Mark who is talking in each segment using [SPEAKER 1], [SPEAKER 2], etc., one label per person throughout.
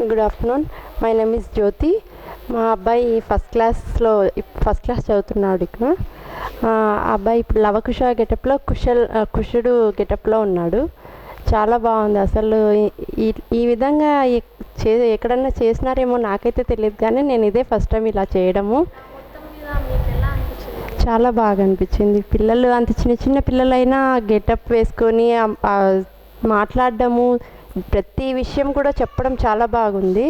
[SPEAKER 1] Good afternoon. My name is Jyothi. మా అబ్బాయి first class చదువుతున్నాడు ఇక్కడ. ఆ అబ్బాయి ఇప్పుడు లవకుశ గెటప్లో కుషుడు గెటప్లో ఉన్నాడు. చాలా బాగుంది అసలు. ఈ విధంగా ఎక్కడన్నా చేసినారేమో నాకైతే తెలియదు, కానీ నేను ఇదే ఫస్ట్ టైం ఇలా చేయడము. చాలా బాగా అనిపించింది. పిల్లలు అంత చిన్న చిన్న పిల్లలైనా గెటప్ వేసుకొని మాట్లాడడము, ప్రతి విషయం కూడా చెప్పడం చాలా బాగుంది.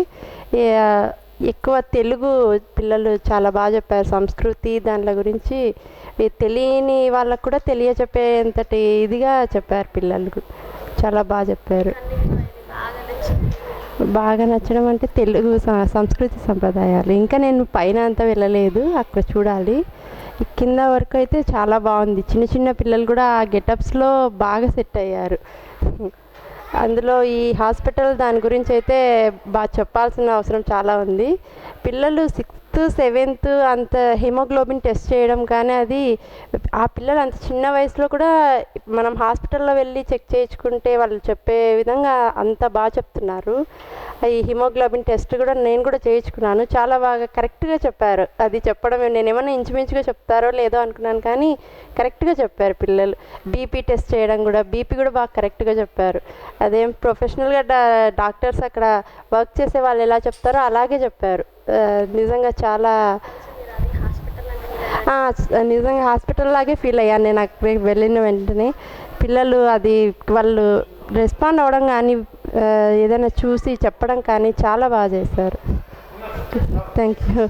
[SPEAKER 1] ఎక్కువ తెలుగు పిల్లలు చాలా బాగా చెప్పారు. సంస్కృతి దానిల గురించి తెలియని వాళ్ళకు కూడా తెలియచెప్పేంతటి ఇదిగా చెప్పారు. పిల్లలు చాలా బాగా చెప్పారు. బాగా నచ్చడం అంటే తెలుగు సంస్కృతి సంప్రదాయాలు. ఇంకా నేను పైన అంతా వెళ్ళలేదు, అక్కడ చూడాలి. కింద వరకు అయితే చాలా బాగుంది. చిన్న చిన్న పిల్లలు కూడా ఆ గెటప్స్లో బాగా సెట్ అయ్యారు. అందులో ఈ హాస్పిటల్ దాని గురించి అయితే బాగా చెప్పాల్సిన అవసరం చాలా ఉంది. పిల్లలు 6th 7th అంత హిమోగ్లోబిన్ టెస్ట్ చేయడం, కానీ అది ఆ పిల్లలు అంత చిన్న వయసులో కూడా మనం హాస్పిటల్లో వెళ్ళి చెక్ చేయించుకుంటే వాళ్ళు చెప్పే విధంగా అంత బాగా చెప్తున్నారు. ఈ హిమోగ్లోబిన్ టెస్ట్ కూడా నేను కూడా చేయించుకున్నాను. చాలా బాగా కరెక్ట్గా చెప్పారు. అది చెప్పడం నేను ఏమన్నా ఇంచుమించుగా చెప్తారో లేదో అనుకున్నాను, కానీ కరెక్ట్గా చెప్పారు పిల్లలు. బీపీ టెస్ట్ చేయడం కూడా, బీపీ కూడా బాగా కరెక్ట్గా చెప్పారు. అదేం ప్రొఫెషనల్గా డాక్టర్స్ అక్కడ వర్క్ చేసే వాళ్ళు ఎలా చెప్తారో అలాగే చెప్పారు. నిజంగా చాలా నిజంగా హాస్పిటల్ లాగే ఫీల్ అయ్యాను నేను అక్కడికి వెళ్ళిన వెంటనే. పిల్లలు వాళ్ళు రెస్పాండ్ అవ్వడం కానీ, ఏదైనా చూసి చెప్పడం కానీ చాలా బాగా చేశారు. Thank you.